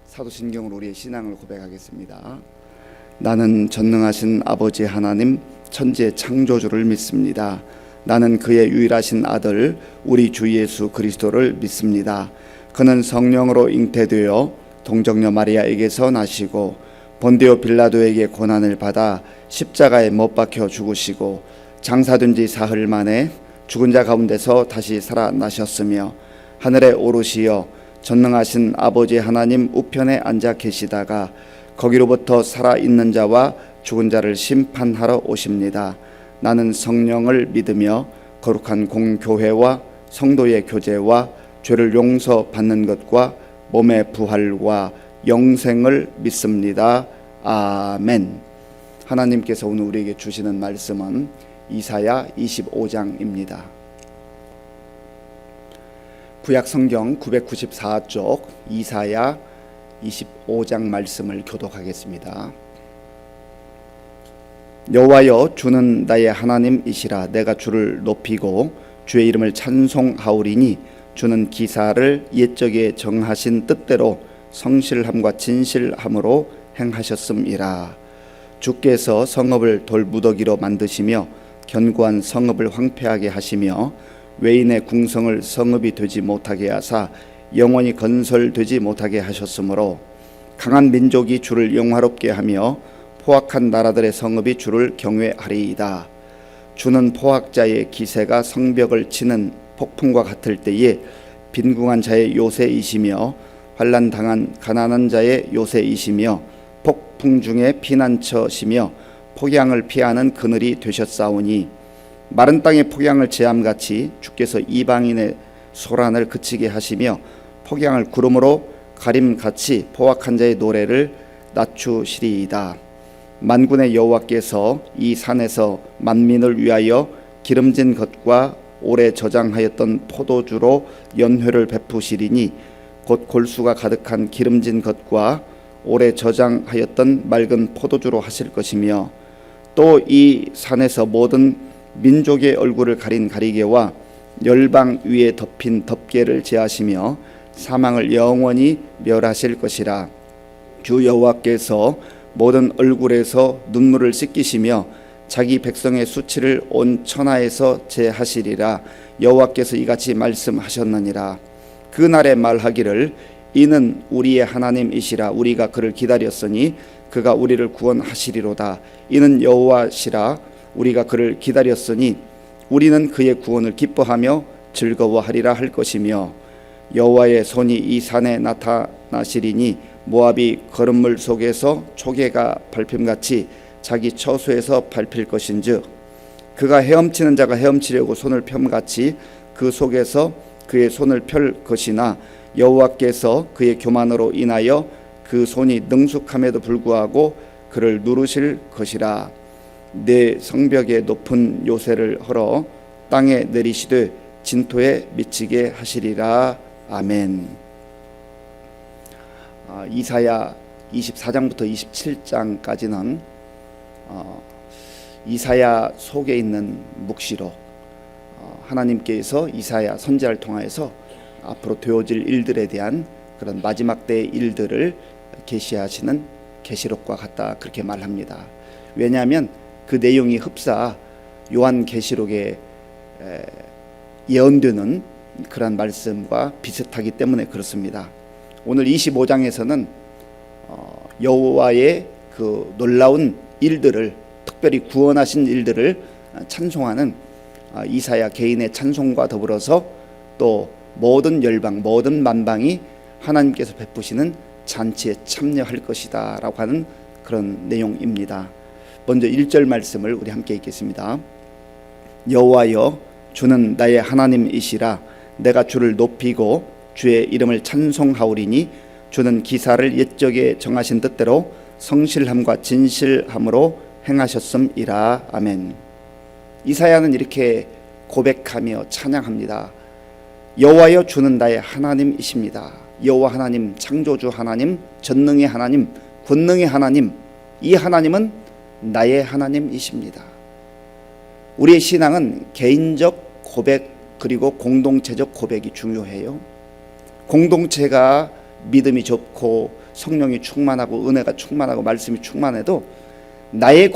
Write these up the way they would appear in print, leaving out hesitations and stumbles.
사도신경으로 우리의 신앙을 고백하겠습니다. 나는 전능하신 아버지 하나님 천지의 창조주를 믿습니다. 나는 그의 유일하신 아들 우리 주 예수 그리스도를 믿습니다. 그는 성령으로 잉태되어 동정녀 마리아에게서 나시고 본디오 빌라도에게 고난을 받아 십자가에 못 박혀 죽으시고 장사된 지 사흘 만에 죽은 자 가운데서 다시 살아나셨으며 하늘에 오르시어 전능하신 아버지 하나님 우편에 앉아 계시다가 거기로부터 살아있는 자와 죽은 자를 심판하러 오십니다. 나는 성령을 믿으며 거룩한 공교회와 성도의 교제와 죄를 용서받는 것과 몸의 부활과 영생을 믿습니다. 아멘. 하나님께서 오늘 우리에게 주시는 말씀은 이사야 25장입니다. 구약 성경 994쪽 이사야 25장 말씀을 교독하겠습니다. 여호와여, 주는 나의 하나님이시라. 내가 주를 높이고 주의 이름을 찬송하오리니 주는 기사를 옛적에 정하신 뜻대로 성실함과 진실함으로 행하셨음이라. 주께서 성읍을 돌무더기로 만드시며 견고한 성읍을 황폐하게 하시며 외인의 궁성을 성읍이 되지 못하게 하사 영원히 건설되지 못하게 하셨으므로 강한 민족이 주를 영화롭게 하며 포악한 나라들의 성읍이 주를 경외하리이다. 주는 포악자의 기세가 성벽을 치는 폭풍과 같을 때에 빈궁한 자의 요새이시며 환난 당한 가난한 자의 요새이시며 폭풍 중에 피난처시며 폭양을 피하는 그늘이 되셨사오니 마른 땅의 폭양을 제함같이 주께서 이방인의 소란을 그치게 하시며 폭양을 구름으로 가림같이 포악한 자의 노래를 낮추시리이다. 만군의 여호와께서 이 산에서 만민을 위하여 기름진 것과 오래 저장하였던 포도주로 연회를 베푸시리니 곧 골수가 가득한 기름진 것과 오래 저장하였던 맑은 포도주로 하실 것이며 또 이 산에서 모든 민족의 얼굴을 가린 가리개와 열방 위에 덮인 덮개를 제하시며 사망을 영원히 멸하실 것이라. 주 여호와께서 모든 얼굴에서 눈물을 씻기시며 자기 백성의 수치를 온 천하에서 제하시리라. 여호와께서 이같이 말씀하셨느니라. 그날에 말하기를 이는 우리의 하나님이시라. 우리가 그를 기다렸으니 그가 우리를 구원하시리로다. 이는 여호와시라. 우리가 그를 기다렸으니 우리는 그의 구원을 기뻐하며 즐거워하리라 할 것이며 여호와의 손이 이 산에 나타나시리니 모압이 거름물 속에서 초계가 밟힘같이 자기 처소에서 밟힐 것인즉 그가 헤엄치는 자가 헤엄치려고 손을 펴같이 그 속에서 그의 손을 펼 것이나 여호와께서 그의 교만으로 인하여 그 손이 능숙함에도 불구하고 그를 누르실 것이라. 내 성벽에 높은 요새를 헐어 땅에 내리시되 진토에 미치게 하시리라. 아멘. 이사야 24장부터 27장까지는 이사야 속에 있는 묵시록, 하나님께서 이사야 선지자를 통하여서 앞으로 되어질 일들에 대한 그런 마지막 때의 일들을 계시하시는 계시록과 같다, 그렇게 말합니다. 왜냐하면 그 내용이 흡사 요한계시록에 예언되는 그런 말씀과 비슷하기 때문에 그렇습니다. 오늘 25장에서는 여호와의 그 놀라운 일들을, 특별히 구원하신 일들을 찬송하는 이사야 개인의 찬송과 더불어서 또 모든 열방, 모든 만방이 하나님께서 베푸시는 잔치에 참여할 것이다 라고 하는 그런 내용입니다. 먼저 1절 말씀을 우리 함께 읽겠습니다. 여호와여, 주는 나의 하나님이시라. 내가 주를 높이고 주의 이름을 찬송하오리니 주는 기사를 옛적에 정하신 뜻대로 성실함과 진실함으로 행하셨음이라. 아멘. 이사야는 이렇게 고백하며 찬양합니다. 여호와여, 주는 나의 하나님이십니다. 여호와 하나님, 창조주 하나님, 전능의 하나님, 권능의 하나님, 이 하나님은 나의 하나님이십니다. 우리의 신앙은 개인적 고백 그리고 공동체적 고백이 중요해요. 공동체가 믿음이 좋고 성령이 충만하고 은혜가 충만하고 말씀이 충만해도 나의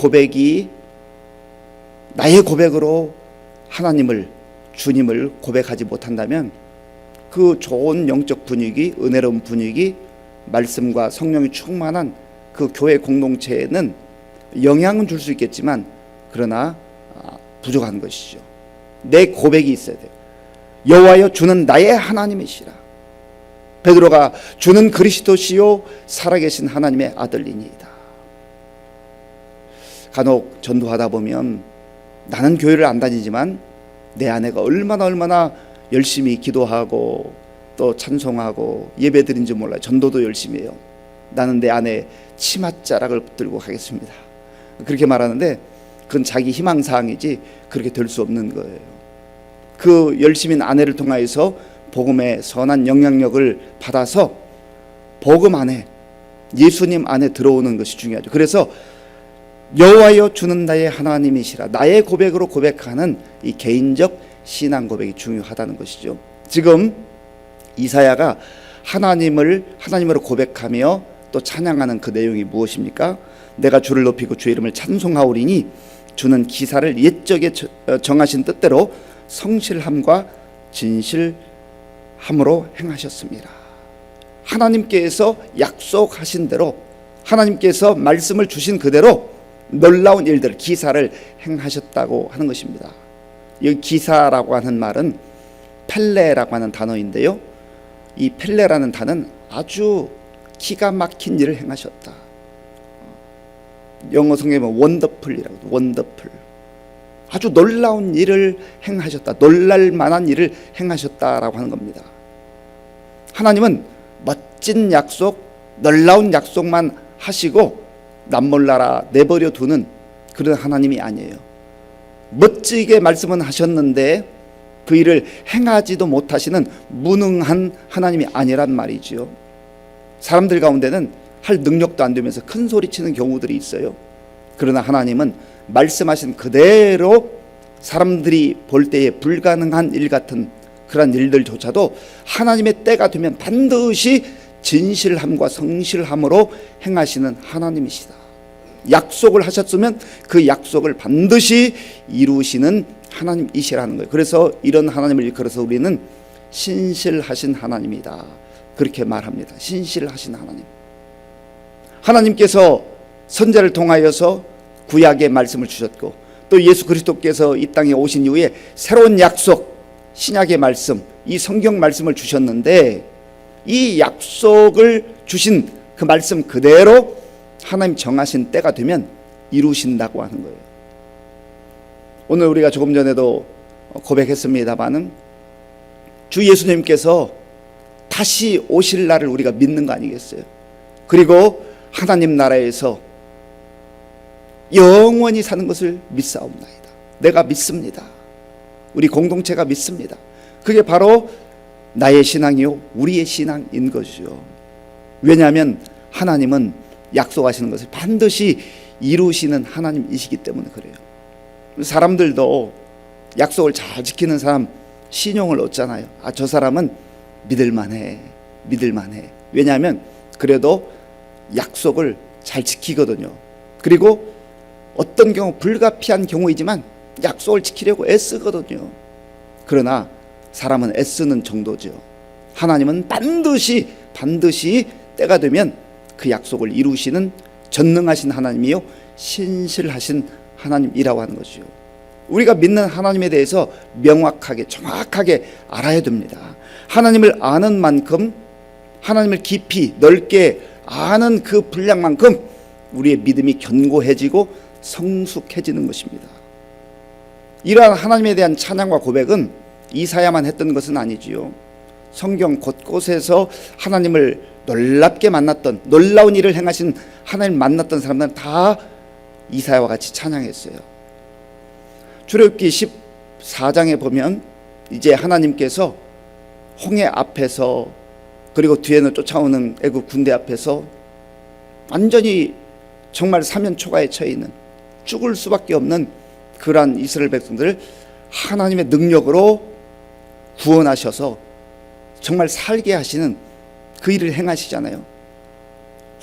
고백으로 하나님을, 주님을 고백하지 못한다면 그 좋은 영적 분위기, 은혜로운 분위기, 말씀과 성령이 충만한 그 교회 공동체에는 영향은 줄 수 있겠지만 그러나 부족한 것이죠. 내 고백이 있어야 돼요. 여호와여, 주는 나의 하나님이시라. 베드로가 주는 그리스도시요 살아계신 하나님의 아들이니이다. 간혹 전도하다 보면 나는 교회를 안 다니지만 내 아내가 얼마나 열심히 기도하고 또 찬송하고 예배드린지 몰라요. 전도도 열심히 해요. 나는 내 아내 치맛자락을 붙들고 가겠습니다. 그렇게 말하는데 그건 자기 희망사항이지 그렇게 될 수 없는 거예요. 그 열심인 아내를 통하여서 복음의 선한 영향력을 받아서 복음 안에, 예수님 안에 들어오는 것이 중요하죠. 그래서 여호와여, 주는 나의 하나님이시라, 나의 고백으로 고백하는 이 개인적 신앙 고백이 중요하다는 것이죠. 지금 이사야가 하나님으로 고백하며 또 찬양하는 그 내용이 무엇입니까? 내가 주를 높이고 주의 이름을 찬송하오리니 주는 기사를 옛적에 정하신 뜻대로 성실함과 진실함으로 행하셨습니다. 하나님께서 약속하신 대로, 하나님께서 말씀을 주신 그대로 놀라운 일들, 기사를 행하셨다고 하는 것입니다. 이 기사라고 하는 말은 펠레라고 하는 단어인데요, 이 펠레라는 단어는 아주 기가 막힌 일을 행하셨다. 영어 성경에 보면 원더풀이라고, 원더풀, 아주 놀라운 일을 행하셨다, 놀랄 만한 일을 행하셨다라고 하는 겁니다. 하나님은 멋진 약속, 놀라운 약속만 하시고 남몰라라 내버려 두는 그런 하나님이 아니에요. 멋지게 말씀은 하셨는데 그 일을 행하지도 못하시는 무능한 하나님이 아니란 말이지요. 사람들 가운데는 할 능력도 안 되면서 큰 소리치는 경우들이 있어요. 그러나 하나님은 말씀하신 그대로 사람들이 볼 때에 불가능한 일 같은 그런 일들조차도 하나님의 때가 되면 반드시 진실함과 성실함으로 행하시는 하나님이시다. 약속을 하셨으면 그 약속을 반드시 이루시는 하나님이시라는 거예요. 그래서 이런 하나님을 일컬어서 우리는 신실하신 하나님이다, 그렇게 말합니다. 신실하신 하나님. 하나님께서 선지자를 통하여서 구약의 말씀을 주셨고 또 예수 그리스도께서 이 땅에 오신 이후에 새로운 약속, 신약의 말씀, 이 성경 말씀을 주셨는데 이 약속을 주신 그 말씀 그대로 하나님 정하신 때가 되면 이루신다고 하는 거예요. 오늘 우리가 조금 전에도 고백했습니다마는 주 예수님께서 다시 오실 날을 우리가 믿는 거 아니겠어요? 그리고 하나님 나라에서 영원히 사는 것을 믿사옵나이다. 내가 믿습니다. 우리 공동체가 믿습니다. 그게 바로 나의 신앙이요 우리의 신앙인 것이죠. 왜냐하면 하나님은 약속하시는 것을 반드시 이루시는 하나님이시기 때문에 그래요. 사람들도 약속을 잘 지키는 사람 신용을 얻잖아요. 아, 저 사람은 믿을만해. 왜냐하면 그래도 약속을 잘 지키거든요. 그리고 어떤 경우 불가피한 경우이지만 약속을 지키려고 애쓰거든요. 그러나 사람은 애쓰는 정도죠. 하나님은 반드시 때가 되면 그 약속을 이루시는 전능하신 하나님이요 신실하신 하나님이라고 하는 것이죠. 우리가 믿는 하나님에 대해서 명확하게 정확하게 알아야 됩니다. 하나님을 아는 만큼, 하나님을 깊이 넓게 아는 그 분량만큼 우리의 믿음이 견고해지고 성숙해지는 것입니다. 이러한 하나님에 대한 찬양과 고백은 이사야만 했던 것은 아니지요. 성경 곳곳에서 하나님을 놀랍게 만났던, 놀라운 일을 행하신 하나님을 만났던 사람들은 다 이사야와 같이 찬양했어요. 출애굽기 14장에 보면 이제 하나님께서 홍해 앞에서 그리고 뒤에는 쫓아오는 애굽 군대 앞에서 완전히 정말 사면초가에 처해 있는, 죽을 수밖에 없는 그러한 이스라엘 백성들을 하나님의 능력으로 구원하셔서 정말 살게 하시는 그 일을 행하시잖아요.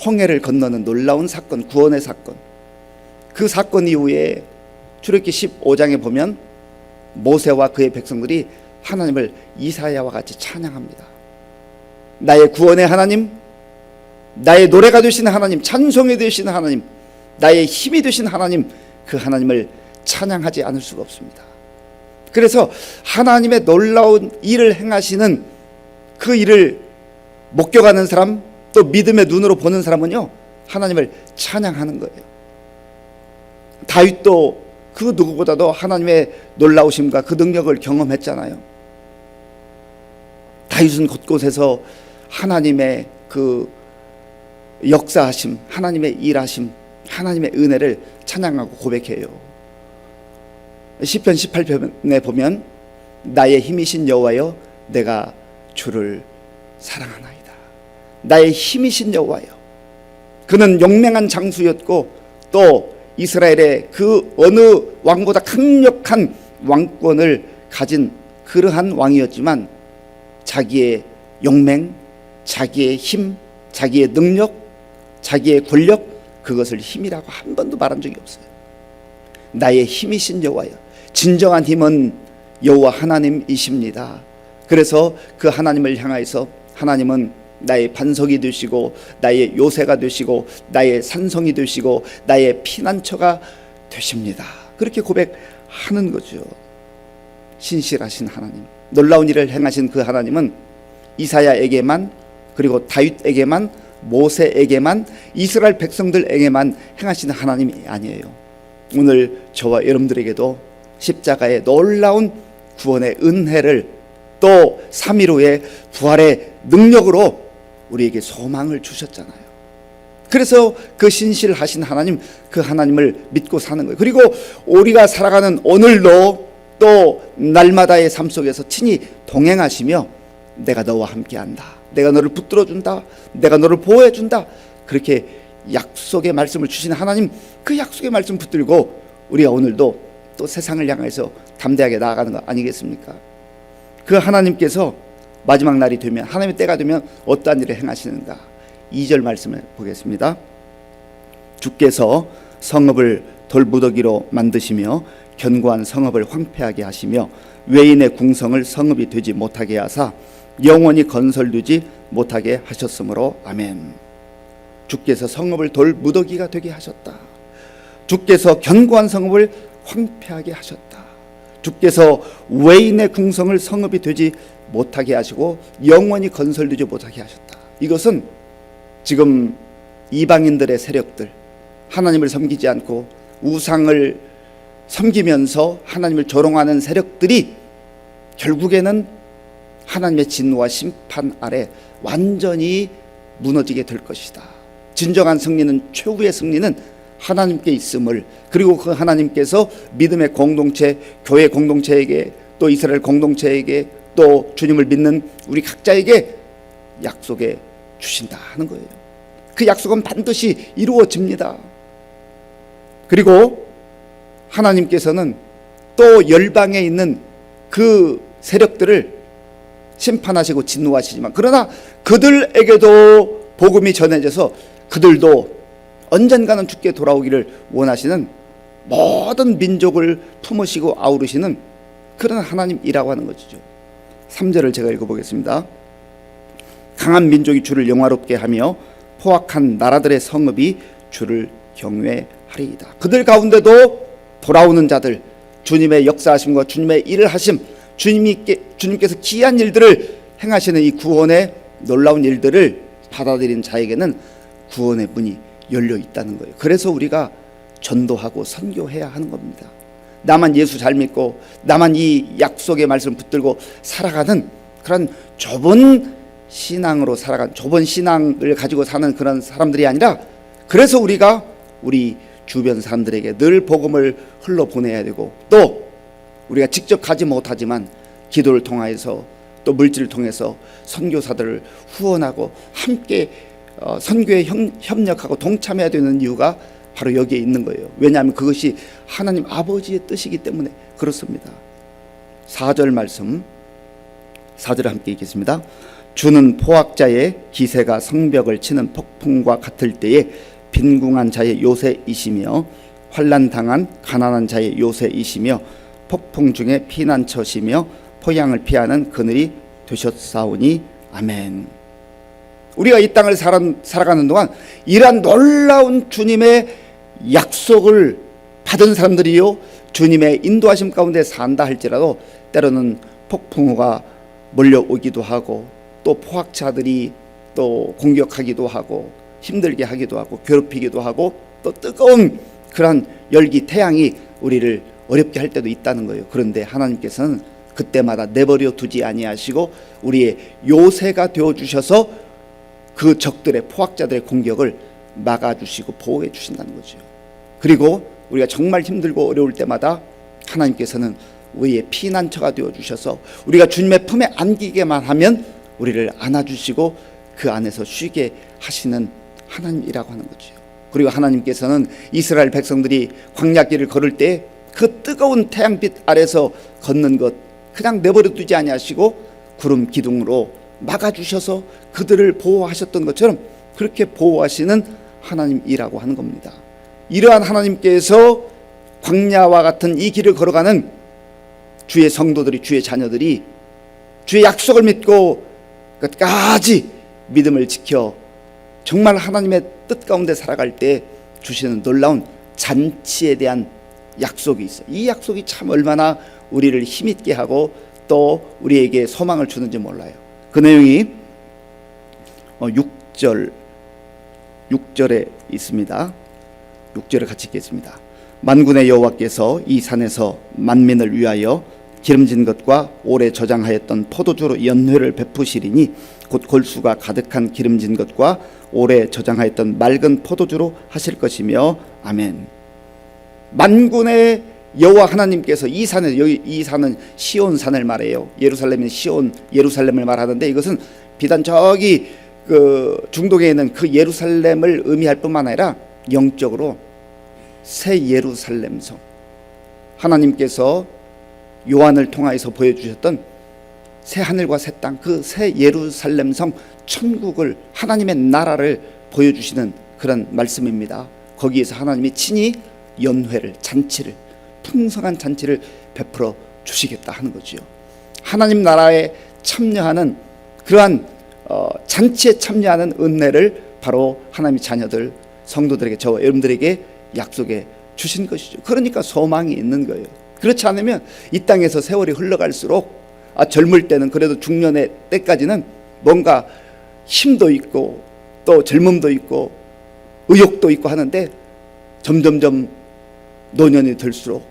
홍해를 건너는 놀라운 사건, 구원의 사건. 그 사건 이후에 출애굽기 15장에 보면 모세와 그의 백성들이 하나님을 이사야와 같이 찬양합니다. 나의 구원의 하나님, 나의 노래가 되시는 하나님, 찬송이 되시는 하나님, 나의 힘이 되신 하나님, 그 하나님을 찬양하지 않을 수가 없습니다. 그래서 하나님의 놀라운 일을 행하시는 그 일을 목격하는 사람, 또 믿음의 눈으로 보는 사람은요, 하나님을 찬양하는 거예요. 다윗도 그 누구보다도 하나님의 놀라우심과 그 능력을 경험했잖아요. 다윗은 곳곳에서 하나님의 그 역사하심, 하나님의 일하심, 하나님의 은혜를 찬양하고 고백해요. 시편 18편에 보면 나의 힘이신 여호와여 내가 주를 사랑하나이다. 나의 힘이신 여호와여. 그는 용맹한 장수였고 또 이스라엘의 그 어느 왕보다 강력한 왕권을 가진 그러한 왕이었지만 자기의 용맹, 자기의 힘, 자기의 능력, 자기의 권력, 그것을 힘이라고 한 번도 말한 적이 없어요. 나의 힘이신 여호와여. 진정한 힘은 여호와 하나님이십니다. 그래서 그 하나님을 향하여서 하나님은 나의 반석이 되시고 나의 요새가 되시고 나의 산성이 되시고 나의 피난처가 되십니다. 그렇게 고백하는 거죠. 신실하신 하나님, 놀라운 일을 행하신 그 하나님은 이사야에게만, 그리고 다윗에게만, 모세에게만, 이스라엘 백성들에게만 행하시는 하나님이 아니에요. 오늘 저와 여러분들에게도 십자가의 놀라운 구원의 은혜를 또 3일 후에 부활의 능력으로 우리에게 소망을 주셨잖아요. 그래서 그 신실하신 하나님, 그 하나님을 믿고 사는 거예요. 그리고 우리가 살아가는 오늘도 또 날마다의 삶 속에서 친히 동행하시며 내가 너와 함께한다, 내가 너를 붙들어준다, 내가 너를 보호해준다, 그렇게 약속의 말씀을 주신 하나님, 그 약속의 말씀 붙들고 우리가 오늘도 또 세상을 향해서 담대하게 나아가는 거 아니겠습니까? 그 하나님께서 마지막 날이 되면, 하나님의 때가 되면 어떠한 일을 행하시는가? 2절 말씀을 보겠습니다. 주께서 성읍을 돌무더기로 만드시며 견고한 성읍을 황폐하게 하시며 외인의 궁성을 성읍이 되지 못하게 하사 영원히 건설되지 못하게 하셨으므로 아멘. 주께서 성읍을 돌무더기가 되게 하셨다. 주께서 견고한 성읍을 황폐하게 하셨다. 주께서 외인의 궁성을 성읍이 되지 못하게 하시고 영원히 건설되지 못하게 하셨다. 이것은 지금 이방인들의 세력들, 하나님을 섬기지 않고 우상을 섬기면서 하나님을 조롱하는 세력들이 결국에는 하나님의 진노와 심판 아래 완전히 무너지게 될 것이다. 진정한 승리는, 최후의 승리는 하나님께 있음을, 그리고 그 하나님께서 믿음의 공동체, 교회 공동체에게, 또 이스라엘 공동체에게, 또 주님을 믿는 우리 각자에게 약속해 주신다 하는 거예요. 그 약속은 반드시 이루어집니다. 그리고 하나님께서는 또 열방에 있는 그 세력들을 심판하시고 진노하시지만, 그러나 그들에게도 복음이 전해져서 그들도 언젠가는 주께 돌아오기를 원하시는 모든 민족을 품으시고 아우르시는 그런 하나님이라고 하는 것이죠. 3절을 제가 읽어보겠습니다. 강한 민족이 주를 영화롭게 하며 포악한 나라들의 성읍이 주를 경외하리이다. 그들 가운데도 돌아오는 자들, 주님의 역사하심과 주님의 일을 하심, 주님께서 기이한 일들을 행하시는 이 구원의 놀라운 일들을 받아들인 자에게는 구원의 문이 열려 있다는 거예요. 그래서 우리가 전도하고 선교해야 하는 겁니다. 나만 예수 잘 믿고 나만 이 약속의 말씀 붙들고 살아가는 그런 좁은 신앙으로 살아간, 좁은 신앙을 가지고 사는 그런 사람들이 아니라, 그래서 우리가 우리 주변 사람들에게 늘 복음을 흘러보내야 되고, 또 우리가 직접 가지 못하지만 기도를 통해서 또 물질을 통해서 선교사들을 후원하고 함께 선교에 협력하고 동참해야 되는 이유가 바로 여기에 있는 거예요. 왜냐하면 그것이 하나님 아버지의 뜻이기 때문에 그렇습니다. 4절 말씀, 4절을 함께 읽겠습니다. 주는 포악자의 기세가 성벽을 치는 폭풍과 같을 때에 빈궁한 자의 요새이시며 환난 당한 가난한 자의 요새이시며 폭풍 중에 피난처시며 포양을 피하는 그늘이 되셨사오니 아멘. 우리가 이 땅을 살아가는 동안 이러한 놀라운 주님의 약속을 받은 사람들이요, 주님의 인도하심 가운데 산다 할지라도 때로는 폭풍우가 몰려오기도 하고 또 포악자들이 또 공격하기도 하고 힘들게 하기도 하고 괴롭히기도 하고 또 뜨거운 그러한 열기 태양이 우리를 어렵게 할 때도 있다는 거예요. 그런데 하나님께서는 그때마다 내버려 두지 아니하시고 우리의 요새가 되어 주셔서 그 적들의 포악자들의 공격을 막아주시고 보호해 주신다는 거죠. 그리고 우리가 정말 힘들고 어려울 때마다 하나님께서는 우리의 피난처가 되어 주셔서 우리가 주님의 품에 안기게만 하면 우리를 안아주시고 그 안에서 쉬게 하시는 하나님이라고 하는 거죠. 그리고 하나님께서는 이스라엘 백성들이 광야길을 걸을 때 그 뜨거운 태양빛 아래서 걷는 것 그냥 내버려 두지 아니하시고 구름 기둥으로 막아주셔서 그들을 보호하셨던 것처럼 그렇게 보호하시는 하나님이라고 하는 겁니다. 이러한 하나님께서 광야와 같은 이 길을 걸어가는 주의 성도들이, 주의 자녀들이 주의 약속을 믿고 끝까지 믿음을 지켜 정말 하나님의 뜻 가운데 살아갈 때 주시는 놀라운 잔치에 대한 약속이 있어요. 이 약속이 참 얼마나 우리를 힘있게 하고 또 우리에게 소망을 주는지 몰라요. 그 내용이 6절에 있습니다. 6절을 같이 읽겠습니다. 만군의 여호와께서 이 산에서 만민을 위하여 기름진 것과 오래 저장하였던 포도주로 연회를 베푸시리니 곧 골수가 가득한 기름진 것과 오래 저장하였던 맑은 포도주로 하실 것이며 아멘. 만군의 여호와 하나님께서 이 산에, 여기 이 산은 시온산을 말해요. 예루살렘은 시온 예루살렘을 말하는데 이것은 비단 저기 그 중동에 있는 그 예루살렘을 의미할 뿐만 아니라 영적으로 새 예루살렘 성, 하나님께서 요한을 통하여서 보여주셨던 새 하늘과 새 땅, 그 새 예루살렘 성 천국을, 하나님의 나라를 보여주시는 그런 말씀입니다. 거기에서 하나님이 친히 연회를, 잔치를, 풍성한 잔치를 베풀어 주시겠다 하는 거지요. 하나님 나라에 참여하는 그러한 잔치에 참여하는 은혜를 바로 하나님의 자녀들, 성도들에게, 저와 여러분들에게 약속해 주신 것이죠. 그러니까 소망이 있는 거예요. 그렇지 않으면 이 땅에서 세월이 흘러갈수록 젊을 때는 그래도 중년의 때까지는 뭔가 힘도 있고 또 젊음도 있고 의욕도 있고 하는데 점점점 노년이 들수록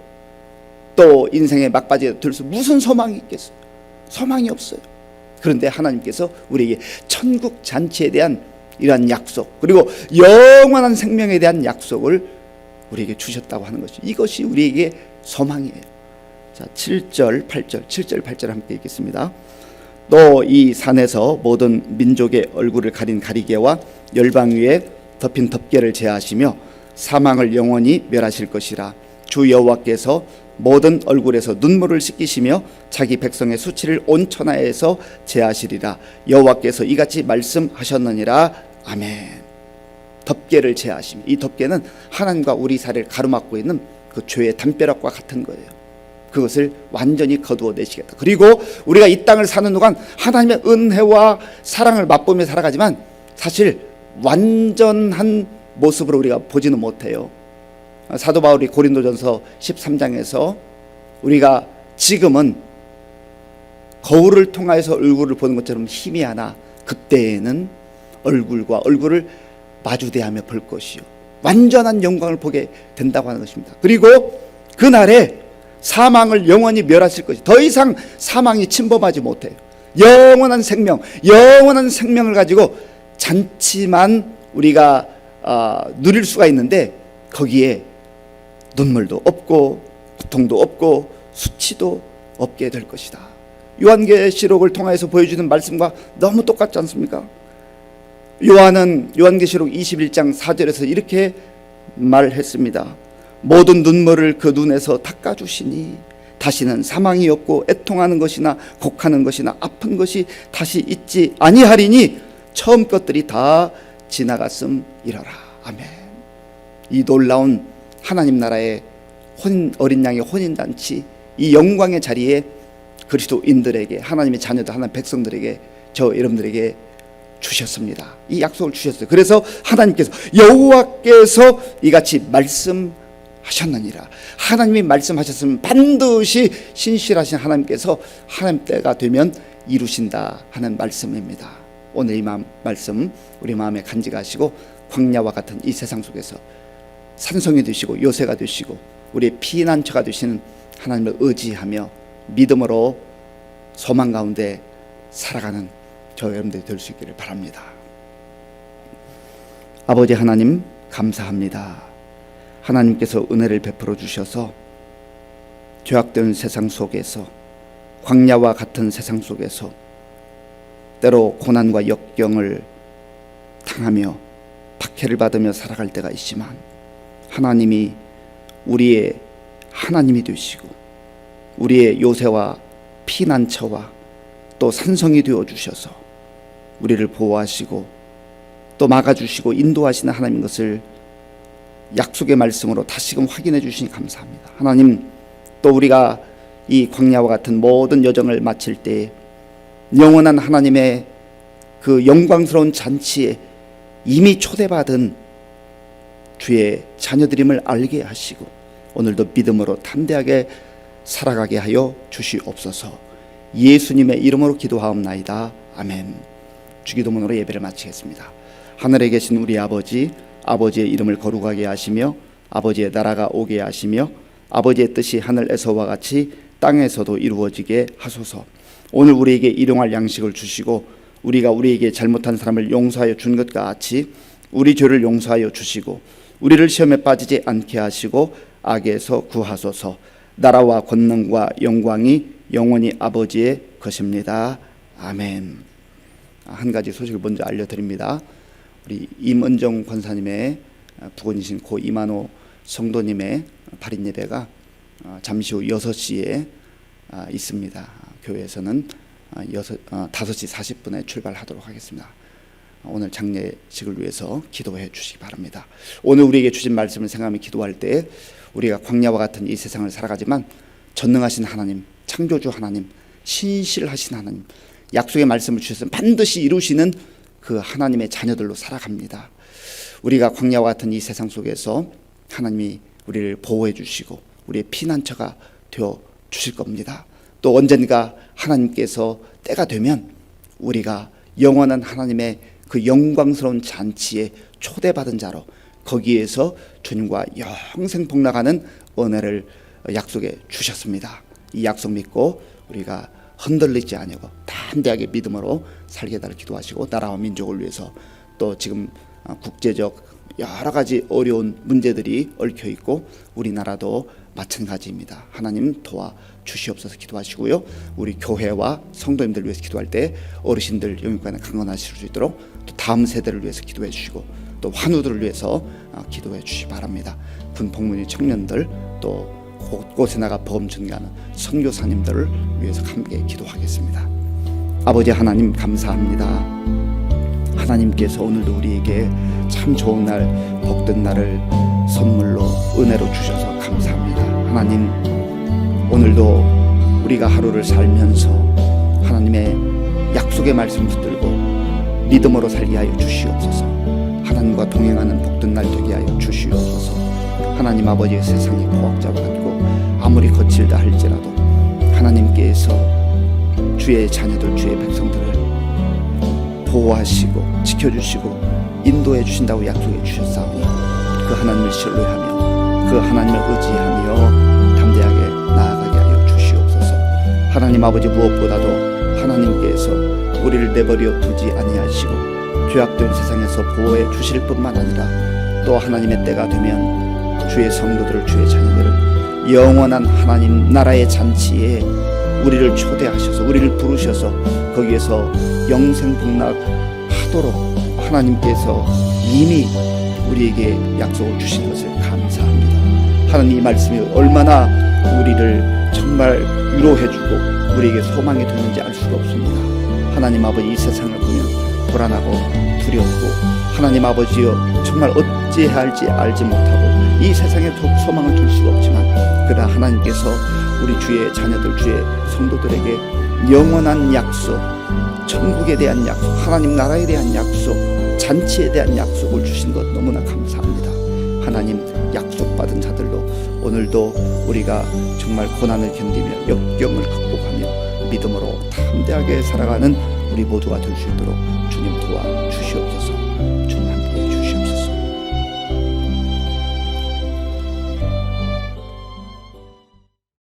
또 인생의 막바지가 들수록 무슨 소망이 있겠어요? 소망이 없어요. 그런데 하나님께서 우리에게 천국 잔치에 대한 이러한 약속, 그리고 영원한 생명에 대한 약속을 우리에게 주셨다고 하는 것이, 이것이 우리에게 소망이에요. 자, 7절 8절 함께 읽겠습니다. 또 이 산에서 모든 민족의 얼굴을 가린 가리개와 열방 위에 덮인 덮개를 제하시며 사망을 영원히 멸하실 것이라. 주 여호와께서 모든 얼굴에서 눈물을 씻기시며 자기 백성의 수치를 온 천하에서 제하시리라. 여호와께서 이같이 말씀하셨느니라. 아멘. 덮개를 제하시며, 이 덮개는 하나님과 우리 사이를 가로막고 있는 그 죄의 담벼락과 같은 거예요. 그것을 완전히 거두어내시겠다. 그리고 우리가 이 땅을 사는 동안 하나님의 은혜와 사랑을 맛보며 살아가지만 사실 완전한 모습으로 우리가 보지는 못해요. 사도 바울이 고린도전서 13장에서 우리가 지금은 거울을 통하여서 얼굴을 보는 것처럼 희미하나 그때에는 얼굴과 얼굴을 마주대하며 볼 것이요 완전한 영광을 보게 된다고 하는 것입니다. 그리고 그날에 사망을 영원히 멸하실 것이, 더 이상 사망이 침범하지 못해요. 영원한 생명, 영원한 생명을 가지고 잔치만 우리가 누릴 수가 있는데 거기에 눈물도 없고 고통도 없고 수치도 없게 될 것이다. 요한계시록을 통해서 보여주는 말씀과 너무 똑같지 않습니까? 요한은 요한계시록 21장 4절에서 이렇게 말했습니다. 모든 눈물을 그 눈에서 닦아주시니 다시는 사망이 없고 애통하는 것이나 곡하는 것이나 아픈 것이 다시 있지 아니하리니 처음 것들이 다 지나갔음이러라. 아멘. 이 놀라운 하나님 나라의 어린 양의 혼인잔치, 이 영광의 자리에 그리스도인들에게, 하나님의 자녀들, 하나님 백성들에게, 저 여러분들에게 주셨습니다. 이 약속을 주셨어요. 그래서 하나님께서, 여호와께서 이같이 말씀하셨느니라. 하나님이 말씀하셨으면 반드시 신실하신 하나님께서 하나님 때가 되면 이루신다 하는 말씀입니다. 오늘 이 말씀 우리 마음에 간직하시고, 광야와 같은 이 세상 속에서 산성이 되시고 요새가 되시고 우리의 피난처가 되시는 하나님을 의지하며 믿음으로 소망 가운데 살아가는 저 여러분들이 될 수 있기를 바랍니다. 아버지 하나님, 감사합니다. 하나님께서 은혜를 베풀어 주셔서 죄악된 세상 속에서, 광야와 같은 세상 속에서 때로 고난과 역경을 당하며 박해를 받으며 살아갈 때가 있지만, 하나님이 우리의 하나님이 되시고 우리의 요새와 피난처와 또 산성이 되어 주셔서 우리를 보호하시고 또 막아주시고 인도하시는 하나님인 것을 약속의 말씀으로 다시금 확인해 주시니 감사합니다. 하나님, 또 우리가 이 광야와 같은 모든 여정을 마칠 때 영원한 하나님의 그 영광스러운 잔치에 이미 초대받은 주의 자녀들임을 알게 하시고 오늘도 믿음으로 담대하게 살아가게 하여 주시옵소서. 예수님의 이름으로 기도하옵나이다. 아멘. 주기도문으로 예배를 마치겠습니다. 하늘에 계신 우리 아버지, 아버지의 이름을 거룩하게 하시며 아버지의 나라가 오게 하시며 아버지의 뜻이 하늘에서와 같이 땅에서도 이루어지게 하소서. 오늘 우리에게 일용할 양식을 주시고 우리가 우리에게 잘못한 사람을 용서하여 준 것과 같이 우리 죄를 용서하여 주시고 우리를 시험에 빠지지 않게 하시고 악에서 구하소서. 나라와 권능과 영광이 영원히 아버지의 것입니다. 아멘. 한 가지 소식을 먼저 알려드립니다. 우리 임은정 권사님의 부건이신 고 이만호 성도님의 발인 예배가 잠시 후 6시에 있습니다. 교회에서는 5시 40분에 출발하도록 하겠습니다. 오늘 장례식을 위해서 기도해 주시기 바랍니다. 오늘 우리에게 주신 말씀을 생각하며 기도할 때 우리가 광야와 같은 이 세상을 살아가지만 전능하신 하나님, 창조주 하나님, 신실하신 하나님, 약속의 말씀을 주셔서 반드시 이루시는 그 하나님의 자녀들로 살아갑니다. 우리가 광야와 같은 이 세상 속에서 하나님이 우리를 보호해 주시고 우리의 피난처가 되어 주실 겁니다. 또 언젠가 하나님께서 때가 되면 우리가 영원한 하나님의 그 영광스러운 잔치에 초대받은 자로 거기에서 주님과 영생 복락하는 은혜를 약속해 주셨습니다. 이 약속 믿고 우리가 흔들리지 아니하고 담대하게 믿음으로 살게 달라 기도하시고, 나라와 민족을 위해서 또 지금 국제적 여러 가지 어려운 문제들이 얽혀 있고 우리나라도 마찬가지입니다. 하나님 도와 주시옵소서 기도하시고요. 우리 교회와 성도님들 위해서 기도할 때 어르신들 영육간에 강건하실 수 있도록 또 다음 세대를 위해서 기도해 주시고 또 환우들을 위해서 기도해 주시기 바랍니다. 군 복무인 청년들 또 곳곳에 나가 보험 전개하는 선교사님들을 위해서 함께 기도하겠습니다. 아버지 하나님, 감사합니다. 하나님께서 오늘도 우리에게 참 좋은 날, 복된 날을 선물로 은혜로 주셔서 감사합니다. 하나님, 오늘도 우리가 하루를 살면서 하나님의 약속의 말씀 붙들고 믿음으로 살게 하여 주시옵소서. 하나님과 동행하는 복된 날 되게 하여 주시옵소서. 하나님 아버지의 세상이 포악자와 같고 아무리 거칠다 할지라도 하나님께서 주의 자녀들, 주의 백성들을 보호하시고 지켜주시고 인도해 주신다고 약속해 주셨사오니 그 하나님을 신뢰하며 그 하나님을 의지하며 담대하게 나아가게 하여 주시옵소서. 하나님 아버지, 무엇보다도 하나님께서 우리를 내버려 두지 아니하시고 죄악된 세상에서 보호해 주실 뿐만 아니라 또 하나님의 때가 되면 주의 성도들을, 주의 자녀들을 영원한 하나님 나라의 잔치에 우리를 초대하셔서 우리를 부르셔서 거기에서 영생복락하도록 하나님께서 이미 우리에게 약속을 주신 것을 감사합니다. 하나님 이 말씀이 얼마나 우리를 정말 위로해주고 우리에게 소망이 되는지 알 수가 없습니다. 하나님 아버지, 이 세상을 보면 불안하고 두렵고 하나님 아버지여 정말 어찌해야 할지 알지 못하고 이 세상에 소망을 둘 수가 없지만, 그러나 하나님께서 우리 주의 자녀들, 주의 성도들에게 영원한 약속, 천국에 대한 약속, 하나님 나라에 대한 약속, 잔치에 대한 약속을 주신 것 너무나 감사합니다. 하나님, 약속받은 자들로 오늘도 우리가 정말 고난을 견디며 역경을 극복하며 믿음으로 담대하게 살아가는 우리 모두가 될 수 있도록 주님 도와주시옵소서.